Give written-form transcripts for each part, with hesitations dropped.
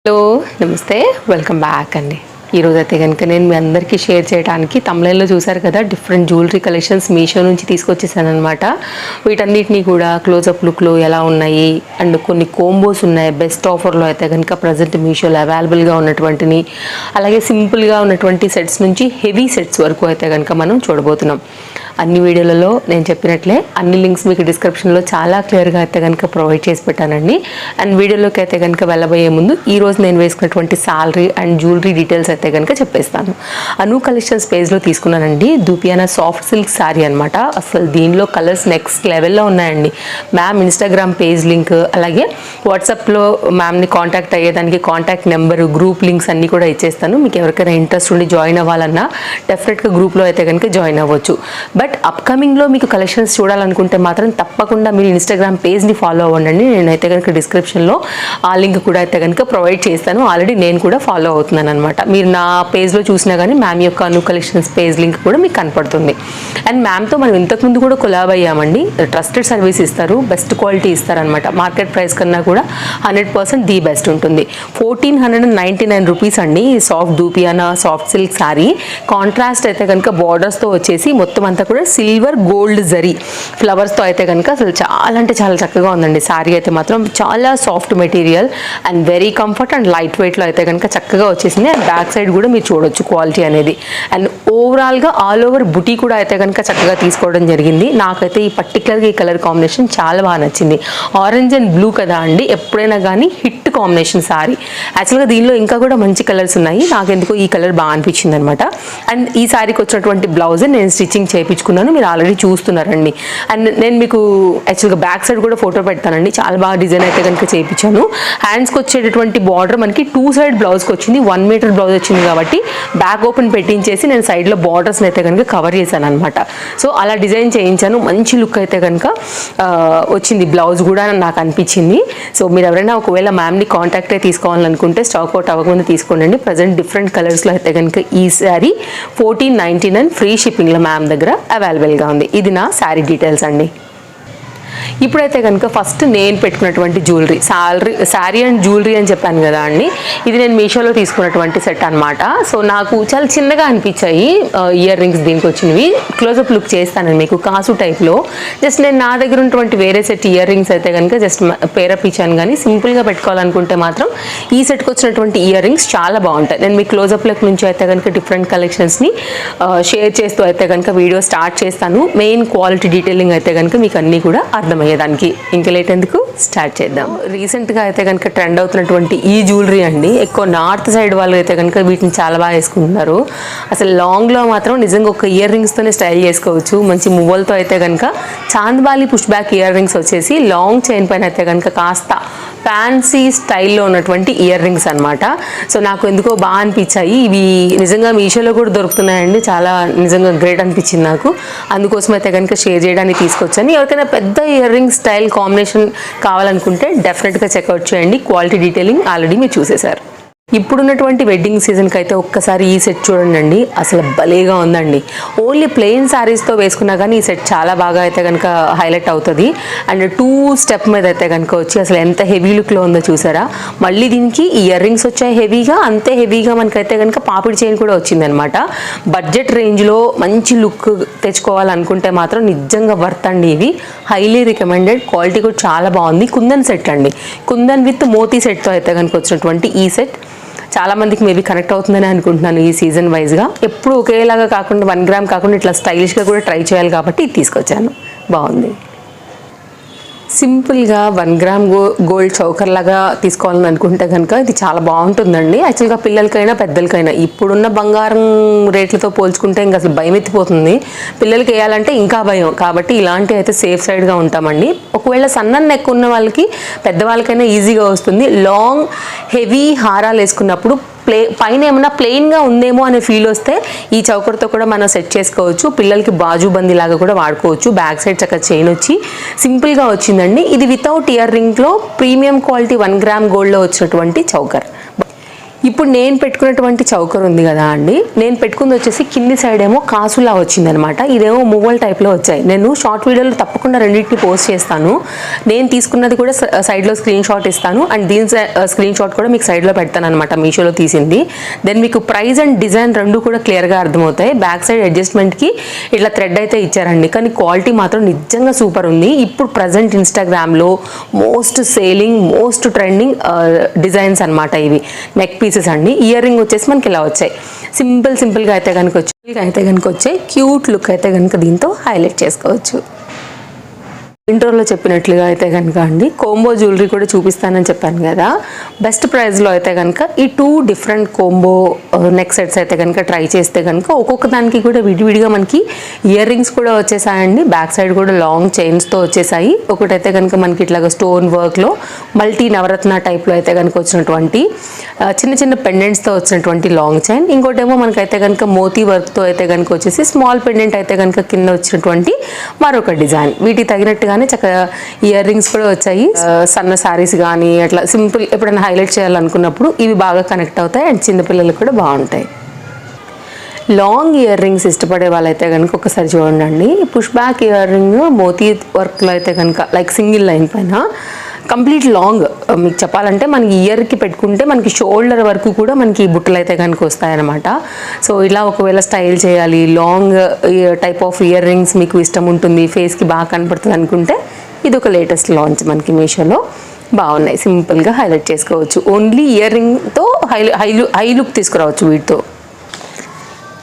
Hello నమస్తే welcome back అండి. ఈరోజు అయితే కనుక నేను మీ అందరికీ షేర్ చేయడానికి తమిళలో చూసారు కదా డిఫరెంట్ జ్యువెలరీ కలెక్షన్స్ మీషో నుంచి తీసుకొచ్చేసాను అనమాట. వీటన్నిటినీ కూడా క్లోజప్ లుక్లో ఎలా ఉన్నాయి అండ్ కొన్ని కోంబోస్ ఉన్నాయి బెస్ట్ ఆఫర్లో అయితే కనుక ప్రజెంట్ మీషోలో అవైలబుల్గా ఉన్నటువంటిని, అలాగే సింపుల్గా ఉన్నటువంటి సెట్స్ నుంచి హెవీ సెట్స్ వరకు అయితే కనుక మనం చూడబోతున్నాం. అన్ని వీడియోలలో నేను చెప్పినట్లే అన్ని లింక్స్ మీకు డిస్క్రిప్షన్లో చాలా క్లియర్గా అయితే కనుక ప్రొవైడ్ చేసి పెట్టానండి. అండ్ వీడియోలోకి అయితే కనుక వెళ్ళబోయే ముందు ఈరోజు నేను వేసుకున్నటువంటి సాలరీ అండ్ జ్యువెలరీ డీటెయిల్స్ అయితే కనుక చెప్పేస్తాను. అను కలెక్షన్స్ పేజ్లో తీసుకున్నానండి. దూపియానా సాఫ్ట్ సిల్క్ శారీ అనమాట. అసలు దీనిలో కలర్స్ నెక్స్ట్ లెవెల్లో ఉన్నాయండి. మ్యామ్ ఇన్స్టాగ్రామ్ పేజ్ లింక్, అలాగే వాట్సాప్లో మ్యామ్ని కాంటాక్ట్ అయ్యేదానికి కాంటాక్ట్ నెంబరు, గ్రూప్ లింక్స్ అన్నీ కూడా ఇచ్చేస్తాను. మీకు ఎవరికైనా ఇంట్రెస్ట్ ఉండి జాయిన్ అవ్వాలన్నా డెఫినెట్గా గ్రూప్లో అయితే కనుక జాయిన్ అవ్వచ్చు. బట్ అప్కమింగ్లో మీకు కలెక్షన్స్ చూడాలనుకుంటే మాత్రం తప్పకుండా మీరు ఇన్స్టాగ్రామ్ పేజ్ని ఫాలో అవ్వండి. నేనైతే కనుక డిస్క్రిప్షన్లో ఆ లింక్ కూడా అయితే కనుక ప్రొవైడ్ చేస్తాను. ఆల్రెడీ నేను కూడా ఫాలో అవుతున్నాను అనమాట. మీరు నా పేజ్లో చూసినా కానీ మ్యామ్ యొక్క అను కలెక్షన్స్ పేజ్ లింక్ కూడా మీకు కనపడుతుంది. అండ్ మ్యామ్తో మనం ఇంతకుముందు కూడా కొలాబ్ అయ్యామండి. ట్రస్టెడ్ సర్వీస్ ఇస్తారు, బెస్ట్ క్వాలిటీ ఇస్తారనమాట. మార్కెట్ ప్రైస్ కన్నా కూడా 100% ది బెస్ట్ ఉంటుంది. 1499 రూపీస్ అండి ఈ సాఫ్ట్ దూపియానా సాఫ్ట్ సిల్క్ శారీ. కాంట్రాస్ట్ అయితే కనుక బార్డర్స్తో వచ్చేసి మొత్తం అంతా కూడా సిల్వర్ గోల్డ్ జరీ ఫ్లవర్స్తో అయితే కనుక అసలు చాలా అంటే చాలా చక్కగా ఉందండి. శారీ అయితే మాత్రం చాలా soft material and very comfort and light వెయిట్లో అయితే కనుక చక్కగా వచ్చేసింది. అండ్ బ్యాక్ సైడ్ కూడా మీరు చూడొచ్చు క్వాలిటీ అనేది. అండ్ ఓవరాల్గా ఆల్ ఓవర్ బుటీ కూడా అయితే కనుక చక్కగా తీసుకోవడం జరిగింది. నాకైతే ఈ పర్టికులర్గా ఈ కలర్ కాంబినేషన్ చాలా బాగా నచ్చింది. ఆరెంజ్ అండ్ బ్లూ కదా అండి, ఎప్పుడైనా కానీ హిట్ కాంబినేషన్ శారీ. యాక్చువల్గా దీనిలో ఇంకా కూడా మంచి కలర్స్ ఉన్నాయి, నాకెందుకో ఈ కలర్ బాగా అనిపించింది అనమాట. అండ్ ఈ శారీకి వచ్చినటువంటి బ్లౌజ్ నేను స్టిచ్చింగ్ చేయించుకున్నాను, మీరు ఆల్రెడీ చూస్తున్నారండి. అండ్ నేను మీకు యాక్చువల్గా బ్యాక్ సైడ్ కూడా ఫోటో పెడతానండి. చాలా బాగా డిజైన్ అయితే కనుక చేయించాను. హ్యాండ్స్కి వచ్చేటటువంటి బార్డర్ మనకి 2 సైడ్ బ్లౌజ్కి వచ్చింది. 1 మీటర్ బ్లౌజ్ వచ్చింది కాబట్టి బ్యాక్ ఓపెన్ పెట్టించేసి నేను సైడ్లో బార్డర్స్ని అయితే కనుక కవర్ చేశాను అనమాట. సో అలా డిజైన్ చేయించాను. మంచి లుక్ అయితే కనుక వచ్చింది. బ్లౌజ్ కూడా నాకు అనిపించింది. సో మీరు ఎవరైనా ఒకవేళ మ్యామ్ని కాంటాక్ట్ అయి తీసుకోవాలనుకుంటే స్టాక్ అవుట్ అవ్వకుండా తీసుకోండి. ప్రజెంట్ డిఫరెంట్ కలర్స్లో అయితే కనుక ఈ శారీ 1499 ఫ్రీ షిప్పింగ్లో మ్యామ్ దగ్గర అవైలబుల్గా ఉంది. ఇది నా శారీ డీటెయిల్స్ అండి. ఇప్పుడైతే కనుక ఫస్ట్ నేను పెట్టుకున్నటువంటి జ్యువెలరీ శారీ అండ్ జ్యువెలరీ అని చెప్పాను కదా అండి. ఇది నేను మీషోలో తీసుకున్నటువంటి సెట్ అనమాట. సో నాకు చాలా చిన్నగా అనిపించాయి ఇయర్ రింగ్స్ దీనికి వచ్చినవి. క్లోజప్ లుక్ చేస్తాను మీకు కాసు టైప్లో. జస్ట్ నేను నా దగ్గర ఉన్నటువంటి వేరే సెట్ ఇయర్ రింగ్స్ అయితే కనుక జస్ట్ పేరప్ ఇచ్చాను. కానీ సింపుల్గా పెట్టుకోవాలనుకుంటే మాత్రం ఈ సెట్కి వచ్చినటువంటి ఇయర్ రింగ్స్ చాలా బాగుంటాయి. నేను మీ క్లోజప్ లుక్ నుంచి అయితే కనుక డిఫరెంట్ కలెక్షన్స్ని షేర్ చేస్తూ అయితే కనుక వీడియో స్టార్ట్ చేస్తాను. మెయిన్ క్వాలిటీ డీటెయిలింగ్ అయితే కనుక మీకు అన్నీ కూడా అర్థమయ్యేదానికి. ఇంకా లేట్ ఎందుకు, స్టార్ట్ చేద్దాం. రీసెంట్గా అయితే కనుక ట్రెండ్ అవుతున్నటువంటి ఈ జ్యువెలరీ అండి. ఎక్కువ నార్త్ సైడ్ వాళ్ళు అయితే కనుక వీటిని చాలా బాగా వేసుకుంటున్నారు. అసలు లాంగ్లో మాత్రం నిజంగా ఒక ఇయర్ రింగ్స్తోనే స్టైల్ చేసుకోవచ్చు. మంచి మువ్వలతో అయితే కనుక chandbali push back ear rings వచ్చేసి లాంగ్ చైన్ పైన అయితే కనుక కాస్త ఫ్యాన్సీ స్టైల్లో ఉన్నటువంటి ఇయర్ రింగ్స్ అనమాట. సో నాకు ఎందుకో బాగా అనిపించాయి. ఇవి నిజంగా మీషోలో కూడా దొరుకుతున్నాయండి. చాలా నిజంగా గ్రేట్ అనిపించింది నాకు. అందుకోసం అయితే కనుక షేర్ చేయడానికి తీసుకొచ్చాను. ఎవరికైనా పెద్ద ఇయర్ రింగ్ స్టైల్ కాంబినేషన్ కావాలనుకుంటే డెఫినెట్గా చెక్అవుట్ చేయండి. క్వాలిటీ డీటెయిలింగ్ ఆల్రెడీ మీరు చూసేశారు. ఇప్పుడున్నటువంటి వెడ్డింగ్ సీజన్కి అయితే ఒక్కసారి ఈ సెట్ చూడండి, అసలు భలేగా ఉందండి. ఓన్లీ ప్లెయిన్ శారీస్తో వేసుకున్నా కానీ ఈ సెట్ చాలా బాగా అయితే కనుక హైలైట్ అవుతుంది. అండ్ 2 స్టెప్ మీద అయితే కనుక వచ్చి అసలు ఎంత హెవీ లుక్లో ఉందో చూసారా. మళ్ళీ దీనికి ఇయర్ రింగ్స్ వచ్చాయి హెవీగా, అంతే హెవీగా మనకైతే కనుక పాపిడి చైన్ కూడా వచ్చిందనమాట. బడ్జెట్ రేంజ్లో మంచి లుక్ తెచ్చుకోవాలనుకుంటే మాత్రం నిజంగా వర్త్ అండి. ఇవి హైలీ రికమెండెడ్. క్వాలిటీ కూడా చాలా బాగుంది. కుందన్ సెట్ అండి, కుందన్ విత్ మోతీ సెట్తో అయితే కనుక వచ్చినటువంటి ఈ సెట్ చాలామందికి మేబీ కనెక్ట్ అవుతుందని అనుకుంటున్నాను. ఈ సీజన్ వైజ్గా ఎప్పుడు ఒకేలాగా కాకుండా 1 గ్రామ్ కాకుండా ఇట్లా స్టైలిష్గా కూడా ట్రై చేయాలి కాబట్టి ఇది తీసుకొచ్చాను. బాగుంది. సింపుల్గా 1 గ్రామ్ గోల్డ్ చౌకర్ లాగా తీసుకోవాలని అనుకుంటే కనుక ఇది చాలా బాగుంటుందండి. యాక్చువల్గా పిల్లలకైనా పెద్దలకైనా ఇప్పుడున్న బంగారం రేట్లతో పోల్చుకుంటే ఇంకా అసలు భయం ఎత్తిపోతుంది. పిల్లలకి వేయాలంటే ఇంకా భయం. కాబట్టి ఇలాంటివి అయితే సేఫ్ సైడ్గా ఉంటామండి. ఒకవేళ సన్న నెక్ ఉన్న వాళ్ళకి పెద్దవాళ్ళకైనా ఈజీగా వస్తుంది. లాంగ్ హెవీ హారాలు వేసుకున్నప్పుడు పైన ఏమన్నా ప్లెయిన్గా ఉందేమో అనే ఫీల్ వస్తే ఈ చౌకర్తో కూడా మనం సెట్ చేసుకోవచ్చు. పిల్లలకి బాజుబందీ లాగా కూడా వాడుకోవచ్చు. బ్యాక్ సైడ్ చక్కగా చైన్ వచ్చి సింపుల్గా వచ్చిందండి. ఇది వితౌట్ ఇయర్ రింగ్లో ప్రీమియం క్వాలిటీ 1 గ్రామ్ గోల్డ్లో వచ్చినటువంటి చౌకర్. ఇప్పుడు నేను పెట్టుకున్నటువంటి చౌకర్ ఉంది కదా అండి, నేను పెట్టుకుంది వచ్చేసి కింది సైడ్ ఏమో కాసులా వచ్చిందనమాట, ఇదేమో మువ్వల్ టైప్లో వచ్చాయి. నేను షార్ట్ వీడియోలో తప్పకుండా రెండింటిని పోస్ట్ చేస్తాను. నేను తీసుకున్నది కూడా సైడ్లో స్క్రీన్ షాట్ ఇస్తాను, అండ్ దీని స్క్రీన్ షాట్ కూడా మీకు సైడ్లో పెడతాను అనమాట, మీషోలో తీసింది. దెన్ మీకు ప్రైస్ అండ్ డిజైన్ రెండు కూడా క్లియర్గా అర్థమవుతాయి. బ్యాక్ సైడ్ అడ్జస్ట్మెంట్కి ఇట్లా థ్రెడ్ అయితే ఇచ్చారండి, కానీ క్వాలిటీ మాత్రం నిజంగా సూపర్ ఉంది. ఇప్పుడు ప్రజెంట్ ఇన్స్టాగ్రామ్లో most selling, most trending designs అనమాట ఇవి. నెక్ పీసెస్ అండి. ఇయర్ రింగ్ వచ్చేసి మనకి ఇలా వచ్చాయి, సింపుల్గా అయితే కనుక వచ్చాయి. క్యూట్ లుక్ అయితే కనుక దీంతో హైలైట్ చేసుకోవచ్చు. ఇంట్రోలో చెప్పినట్లుగా అయితే కనుక అండి, కోంబో జ్యువెలరీ కూడా చూపిస్తానని చెప్పాను కదా. బెస్ట్ ప్రైస్లో అయితే కనుక ఈ 2 డిఫరెంట్ కోంబో నెక్ సెట్స్ అయితే కనుక ట్రై చేస్తే కనుక ఒక్కొక్క దానికి కూడా విడివిడిగా మనకి ఇయర్ రింగ్స్ కూడా వచ్చేసాయండి. బ్యాక్ సైడ్ కూడా లాంగ్ చైన్స్తో వచ్చేసాయి. ఒకటైతే కనుక మనకి ఇట్లాగా స్టోన్ వర్క్లో మల్టీ నవరత్న టైప్లో అయితే కనుక వచ్చినటువంటి చిన్న పెండెంట్స్తో వచ్చినటువంటి లాంగ్ చైన్. ఇంకోటేమో మనకైతే కనుక మోతీ వర్క్తో అయితే కనుక వచ్చేసి స్మాల్ పెండెంట్ అయితే కనుక కింద వచ్చినటువంటి మరొక డిజైన్. వీటికి తగినట్టుగానే చక్కగా ఇయర్ రింగ్స్ కూడా వచ్చాయి. సన్న సారీస్ కానీ అట్లా సింపుల్ ఎప్పుడైనా హైలైట్ చేయాలనుకున్నప్పుడు ఇవి బాగా కనెక్ట్ అవుతాయి, అండ్ చిన్నపిల్లలకు కూడా బాగుంటాయి. లాంగ్ ఇయర్ రింగ్స్ ఇష్టపడే వాళ్ళైతే కనుక ఒకసారి చూడండి. పుష్ బ్యాక్ ఇయర్ రింగ్ మోతీ వర్క్లో అయితే కనుక లైక్ సింగిల్ లైన్ పైన కంప్లీట్ లాంగ్, మీకు చెప్పాలంటే మనకి ఇయర్కి పెట్టుకుంటే మనకి షోల్డర్ వరకు కూడా మనకి బుట్టలు అయితే కనుక వస్తాయన్నమాట. సో ఇలా ఒకవేళ స్టైల్ చేయాలి, long type of ear rings మీకు ఇష్టం ఉంటుంది, ఫేస్కి బాగా కనపడుతుంది అనుకుంటే ఇది ఒక లేటెస్ట్ లాంచ్ మనకి మీషోలో. బాగున్నాయి, సింపుల్గా హైలైట్ చేసుకోవచ్చు. ఓన్లీ ఇయర్ రింగ్తో హై లుక్ తీసుకురావచ్చు వీటితో.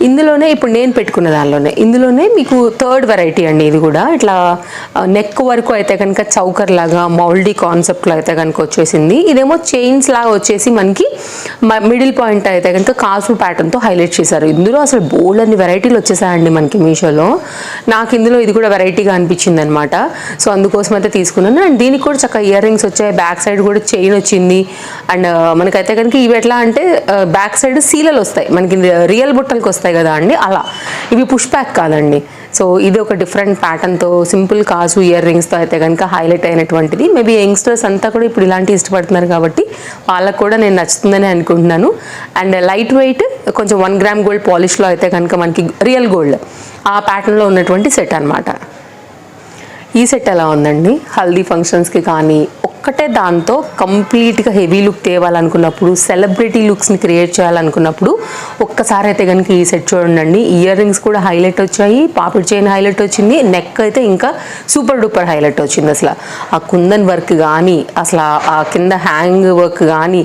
ఇందులోనే ఇప్పుడు నేను పెట్టుకున్న ఇందులోనే మీకు థర్డ్ వెరైటీ అండి. ఇది కూడా ఇట్లా నెక్ వరకు అయితే కనుక చౌకర్ లాగా మౌల్డీ కాన్సెప్ట్లో అయితే కనుక వచ్చేసింది. ఇదేమో చైన్స్ లాగా వచ్చేసి మనకి మిడిల్ పాయింట్ అయితే కనుక కాసు ప్యాటర్న్తో హైలైట్ చేశారు. ఇందులో అసలు బోల్డ్ అన్ని వెరైటీలు వచ్చేసాయండి మనకి మీషోలో. నాకు ఇందులో ఇది కూడా వెరైటీగా అనిపించింది అనమాట. సో అందుకోసం అయితే తీసుకున్నాను. అండ్ దీనికి కూడా చక్కగా ఇయర్ రింగ్స్ వచ్చాయి, బ్యాక్ సైడ్ కూడా చైన్ వచ్చింది. అండ్ మనకైతే కనుక ఇవి ఎట్లా అంటే బ్యాక్ సైడ్ సీలలు వస్తాయి, మనకి రియల్ బుట్టలకు వస్తాయి కదా అండి, అలా. ఇవి పుష్ బ్యాక్ కాదండి. సో ఇది ఒక డిఫరెంట్ ప్యాటర్న్తో సింపుల్ కాసు ఇయర్ రింగ్స్తో అయితే కనుక హైలైట్ అయినటువంటిది. మేబీ యంగ్స్టర్స్ అంతా కూడా ఇప్పుడు ఇలాంటి ఇష్టపడుతున్నారు కాబట్టి వాళ్ళకు కూడా నేను నచ్చుతుందని అనుకుంటున్నాను. అండ్ లైట్ వెయిట్, కొంచెం 1 గ్రామ్ గోల్డ్ పాలిష్లో అయితే కనుక మనకి రియల్ గోల్డ్ ఆ ప్యాటర్న్లో ఉన్నటువంటి సెట్ అనమాట. ఈ సెట్ ఎలా ఉందండి, హల్దీ ఫంక్షన్స్కి కానీ ఒక్కటే దాంతో కంప్లీట్గా హెవీ లుక్ తేవాలనుకున్నప్పుడు, సెలబ్రిటీ లుక్స్ని క్రియేట్ చేయాలనుకున్నప్పుడు ఒక్కసారి అయితే కనుక ఈ సెట్ చూడండి. ఇయర్ రింగ్స్ కూడా హైలైట్ వచ్చాయి, పాపిడ్ చైన్ హైలైట్ వచ్చింది, నెక్ అయితే ఇంకా సూపర్ డూపర్ హైలైట్ వచ్చింది. అసలు ఆ కుందన్ వర్క్ కానీ, అసలు ఆ కింద హ్యాంగ్ వర్క్ కానీ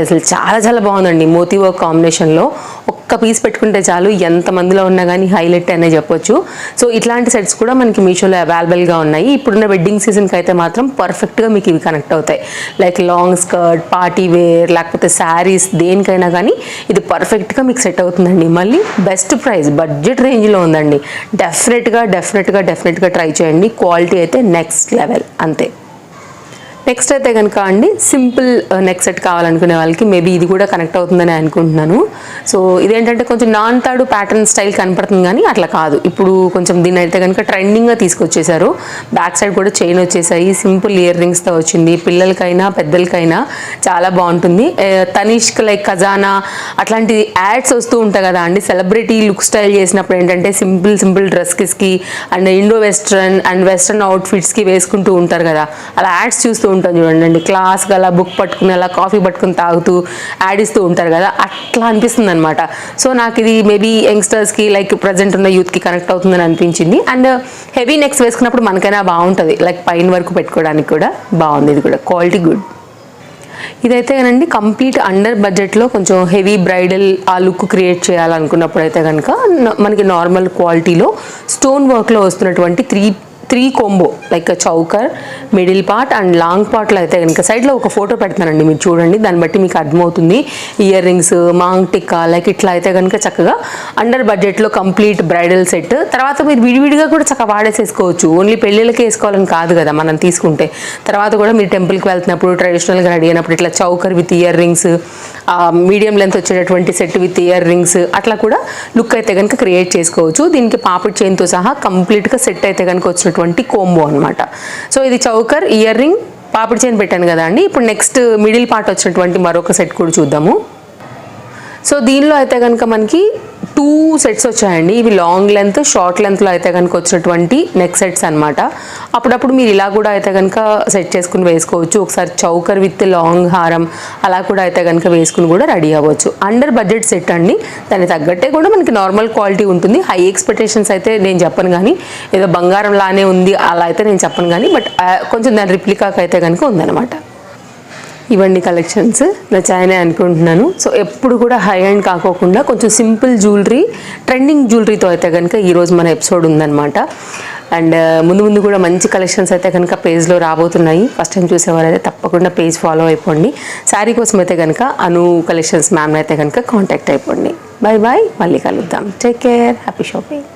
అసలు చాలా బాగుందండి. మోతీ వర్క్ కాంబినేషన్లో ఒక్క పీస్ పెట్టుకుంటే చాలు, ఎంతమందిలో ఉన్నా కానీ హైలైట్ అనే చెప్పొచ్చు. సో ఇట్లాంటి సెట్స్ కూడా మనకి మీషోలో అవైలబుల్గా ఉన్నాయి. ఇప్పుడున్న వెడ్డింగ్ సీజన్కి అయితే మాత్రం పర్ఫెక్ట్గా మీకు ఇవి కనెక్ట్ అవుతాయి. Like long skirt, party wear, లేకపోతే శారీస్, దేనికైనా కానీ ఇది పర్ఫెక్ట్గా మీకు సెట్ అవుతుందండి. మళ్ళీ బెస్ట్ ప్రైస్, బడ్జెట్ రేంజ్లో ఉందండి. డెఫినెట్గా ట్రై చేయండి. క్వాలిటీ అయితే నెక్స్ట్ లెవెల్ అంతే. నెక్స్ట్ అయితే కనుక అండి, సింపుల్ నెక్ సెట్ కావాలనుకునే వాళ్ళకి మేబీ ఇది కూడా కనెక్ట్ అవుతుందని అనుకుంటున్నాను. సో ఇదేంటంటే కొంచెం నాన్ తాడు ప్యాటర్న్ స్టైల్ కనపడుతుంది, కానీ అట్లా కాదు. ఇప్పుడు కొంచెం దీన్ని అయితే కనుక ట్రెండింగ్గా తీసుకొచ్చేసారు. బ్యాక్ సైడ్ కూడా చైన్ వచ్చేసాయి, సింపుల్ ఇయర్ రింగ్స్తో వచ్చింది. పిల్లలకైనా పెద్దలకైనా చాలా బాగుంటుంది. తనిష్క్ లైక్ ఖజానా అట్లాంటి యాడ్స్ వస్తూ ఉంటాయి కదా అండి, సెలబ్రిటీ లుక్ స్టైల్ చేసినప్పుడు ఏంటంటే సింపుల్ డ్రెస్కి and Indo western and western అవుట్ఫిట్స్కి వేసుకుంటూ ఉంటారు కదా, అలా యాడ్స్ చూస్తూ ఉంటాం చూడండి. క్లాస్గా అలా బుక్ పట్టుకుని అలా కాఫీ పట్టుకుని తాగుతూ యాడ్ ఇస్తూ ఉంటారు కదా, అట్లా అనిపిస్తుంది అనమాట. సో నాకు ఇది మేబీ యంగ్స్టర్స్కి లైక్ ప్రజెంట్ ఉన్న యూత్కి కనెక్ట్ అవుతుందని అనిపించింది. అండ్ హెవీ నెక్స్ వేసుకున్నప్పుడు మనకైనా బాగుంటుంది, లైక్ పైన వరకు పెట్టుకోవడానికి కూడా బాగుంది. ఇది కూడా క్వాలిటీ గుడ్. ఇదైతే కనండి కంప్లీట్ అండర్ బడ్జెట్లో కొంచెం హెవీ బ్రైడల్ ఆ లుక్ క్రియేట్ చేయాలనుకున్నప్పుడు అయితే కనుక మనకి నార్మల్ క్వాలిటీలో స్టోన్ వర్క్లో వస్తున్నటువంటి three combo like choker, middle part and long పార్ట్లో అయితే కనుక సైడ్లో ఒక ఫోటో పెడతానండి, మీరు చూడండి, దాన్ని బట్టి మీకు అర్థమవుతుంది. Ear rings, maang tikka like ఇట్లా అయితే కనుక చక్కగా అండర్ బడ్జెట్లో కంప్లీట్ బ్రైడల్ సెట్. తర్వాత మీరు విడివిడిగా కూడా చక్కగా వాడేసేసుకోవచ్చు, ఓన్లీ పెళ్ళిళ్ళకి వేసుకోవాలని కాదు కదా మనం తీసుకుంటే. తర్వాత కూడా మీరు టెంపుల్కి వెళ్తున్నప్పుడు ట్రెడిషనల్గా రెడీ అయినప్పుడు ఇట్లా choker with ear rings, medium length వచ్చేటటువంటి సెట్ విత్ ఇయర్ రింగ్స్ అట్లా కూడా లుక్ అయితే కనుక క్రియేట్ చేసుకోవచ్చు. దీనికి పాపిడ్ చైన్తో సహా కంప్లీట్గా సెట్ అయితే కనుక వచ్చినటువంటి కోంబో అనమాట. సో ఇది చౌకర్, ఇయర్ రింగ్, పాపిడ్ చైన్ పెట్టాను కదా అండి. ఇప్పుడు నెక్స్ట్ మిడిల్ పార్ట్ వచ్చినటువంటి మరొక సెట్ కూడా చూద్దాము. సో దీనిలో అయితే కనుక మనకి 2 సెట్స్ వచ్చాయండి. ఇవి లాంగ్ లెంత్, షార్ట్ లెంత్లో అయితే కనుక వచ్చినటువంటి నెక్ సెట్స్ అనమాట. అప్పుడప్పుడు మీరు ఇలా కూడా అయితే కనుక సెట్ చేసుకుని వేసుకోవచ్చు. ఒకసారి చౌకర్ విత్ లాంగ్ హారం అలా కూడా అయితే కనుక వేసుకుని కూడా రెడీ అవ్వచ్చు. అండర్ బడ్జెట్ సెట్ అండి, దానికి తగ్గట్టే కూడా మనకి నార్మల్ క్వాలిటీ ఉంటుంది. హై ఎక్స్పెక్టేషన్స్ అయితే నేను చెప్పను, కానీ ఏదో బంగారం లానే ఉంది అలా అయితే నేను చెప్పను, కానీ బట్ కొంచెం దాని రిప్లికాకి అయితే కనుక ఉందన్నమాట. ఇవన్నీ కలెక్షన్స్ నచ్చాయనే అనుకుంటున్నాను. సో ఎప్పుడు కూడా హై అండ్ కాకోకుండా కొంచెం సింపుల్ జ్యువెలరీ, ట్రెండింగ్ జ్యువెలరీతో అయితే కనుక ఈరోజు మన ఎపిసోడ్ ఉందన్నమాట. అండ్ ముందు ముందు కూడా మంచి కలెక్షన్స్ అయితే కనుక పేజ్లో రాబోతున్నాయి. ఫస్ట్ టైం చూసేవారైతే తప్పకుండా పేజ్ ఫాలో అయిపోండి. శారీ కోసం అయితే కనుక అను కలెక్షన్స్ మ్యామ్ అయితే కనుక కాంటాక్ట్ అయిపోండి. బాయ్ బాయ్, మళ్ళీ కలుద్దాం. Take care, happy shopping.